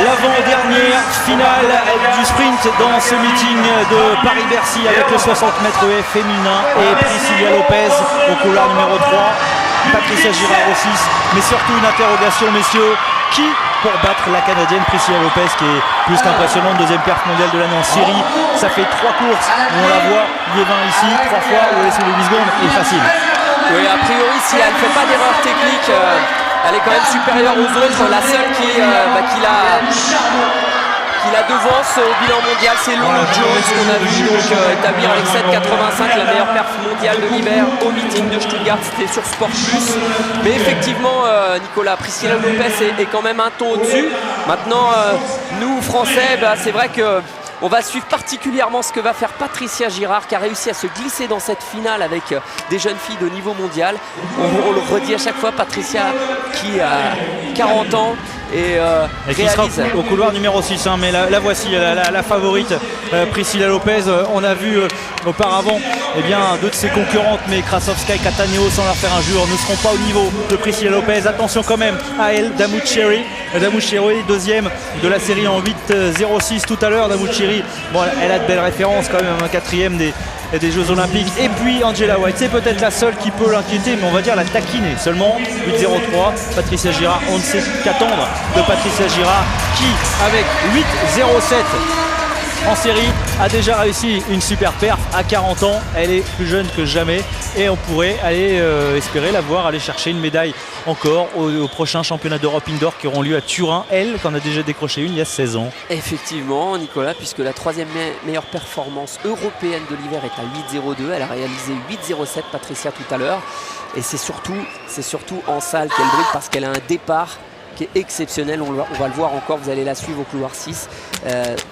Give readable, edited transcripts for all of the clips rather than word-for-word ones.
l'avant-dernière finale du sprint dans ce meeting de Paris-Bercy avec le 60 mètres haies féminin et Priscilla Lopez au couloir numéro 3, Patricia Girard au 6, mais surtout une interrogation, messieurs, qui pour battre la Canadienne Priscilla Lopez qui est plus qu'impressionnante, deuxième perf mondiale de l'année en Syrie. Ça fait 3 courses où on la voit, Liévin ici, 3 fois où elle est sous les 8 secondes et facile. Oui, a priori, si elle ne fait pas d'erreur technique, elle est quand même supérieure aux autres. La seule qui la devance au bilan mondial, c'est Lolo Jones qu'on a vu donc établir avec 7,85 la meilleure perf mondiale de l'hiver au meeting de Stuttgart. C'était sur Sport Plus. Mais effectivement, Nicolas, Priscilla Lopez est quand même un ton au-dessus. Maintenant, nous, Français, c'est vrai que on va suivre particulièrement ce que va faire Patricia Girard qui a réussi à se glisser dans cette finale avec des jeunes filles de niveau mondial. On le redit à chaque fois, Patricia qui a 40 ans et qui sera au couloir numéro 6, mais la voici, la favorite, Priscilla Lopez. On a vu auparavant deux de ses concurrentes, mais Krasovska et Cattaneo, sans leur faire injure, ne seront pas au niveau de Priscilla Lopez. Attention quand même à elle, Damucheri, deuxième de la série en 8,06 tout à l'heure. Damucheri, elle a de belles références quand même, un quatrième des Jeux Olympiques. Et puis Angela White, c'est peut-être la seule qui peut l'inquiéter, mais on va dire la taquiner. Seulement 8,03. Patricia Girard, on ne sait qu'attendre de Patricia Girard qui, avec 8,07 en série, a déjà réussi une super perf à 40 ans. Elle est plus jeune que jamais et on pourrait aller espérer la voir aller chercher une médaille encore au prochain championnat d'Europe indoor qui auront lieu à Turin. Elle qu'en a déjà décroché une il y a 16 ans. Effectivement, Nicolas, puisque la troisième meilleure performance européenne de l'hiver est à 8,02. Elle a réalisé 8,07 Patricia tout à l'heure. Et c'est surtout en salle qu'elle brille parce qu'elle a un départ qui est exceptionnel. On va le voir encore, vous allez la suivre au couloir 6.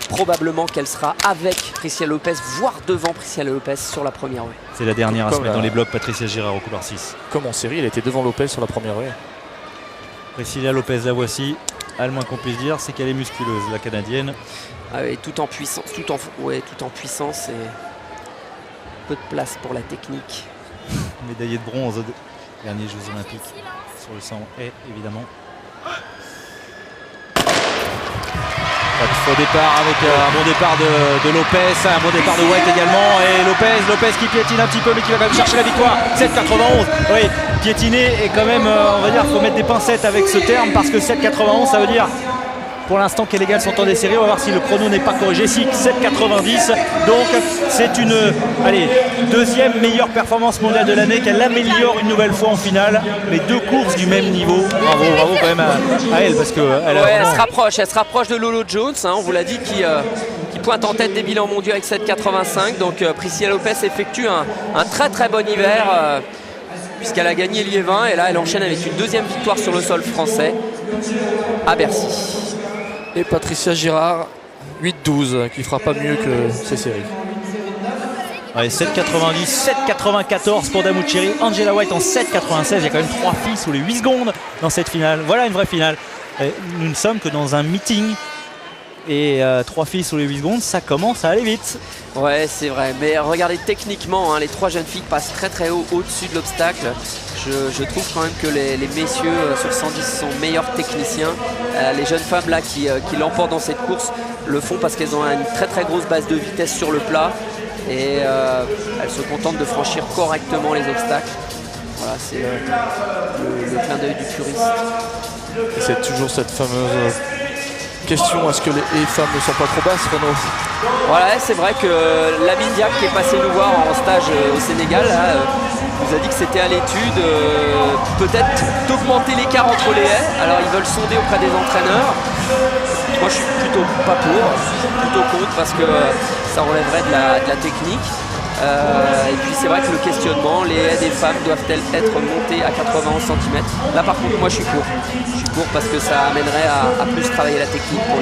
Probablement qu'elle sera avec Priscilla Lopez, voire devant Priscilla Lopez sur la première rue. C'est la dernière à se mettre dans les blocs, Patricia Girard au couloir 6. Comme en série, elle était devant Lopez sur la première rue. Priscilla Lopez, la voici. Le moins qu'on puisse dire, c'est qu'elle est musculeuse, la Canadienne. Et tout en puissance, tout en puissance et peu de place pour la technique. Médaillée de bronze aux derniers Jeux Olympiques sur le 100 haies, évidemment. Pas de faux départ avec un bon départ de Lopez, un bon départ de White également. Et Lopez qui piétine un petit peu, mais qui va quand même chercher la victoire. 7,91. Oui, piétiner et quand même, on va dire, faut mettre des pincettes avec ce terme parce que 7,91, ça veut dire pour l'instant qu'elle égale son temps des séries. On va voir si le chrono n'est pas corrigé. Si, 7,90. Donc c'est une deuxième meilleure performance mondiale de l'année qu'elle améliore une nouvelle fois en finale. Les deux courses du même niveau. Bravo quand même à elle parce que elle se rapproche de Lolo Jones, on vous l'a dit, qui pointe en tête des bilans mondiaux avec 7,85. Donc Priscilla Lopez effectue un très très bon hiver puisqu'elle a gagné Liévin et là elle enchaîne avec une deuxième victoire sur le sol français à Bercy. Et Patricia Girard, 8,12, qui fera pas mieux que ces séries. 7,90, 7,94 pour Damucheri. Angela White en 7,96. Il y a quand même 3 filles sous les 8 secondes dans cette finale. Voilà une vraie finale. Nous ne sommes que dans un meeting. Et 3 filles sous les 8 secondes, ça commence à aller vite. Ouais, c'est vrai. Mais regardez techniquement, les 3 jeunes filles passent très très haut au-dessus de l'obstacle. Je trouve quand même que les messieurs sur 110 sont meilleurs techniciens. Les jeunes femmes là qui l'emportent dans cette course le font parce qu'elles ont une très très grosse base de vitesse sur le plat. Et elles se contentent de franchir correctement les obstacles. Voilà, c'est le clin d'œil du puriste. Et c'est toujours cette fameuse question, est-ce que les femmes ne sont pas trop basses, Renaud? Voilà, c'est vrai que Lamine Diack qui est passé nous voir en stage au Sénégal nous a dit que c'était à l'étude peut-être d'augmenter l'écart entre les haies. Alors ils veulent sonder auprès des entraîneurs. Moi je suis plutôt pas pour, plutôt contre parce que ça relèverait de la technique. Et puis c'est vrai que le questionnement, les haies des femmes doivent-elles être montées à 91 cm? Là par contre moi je suis pour parce que ça amènerait à plus travailler la technique pour les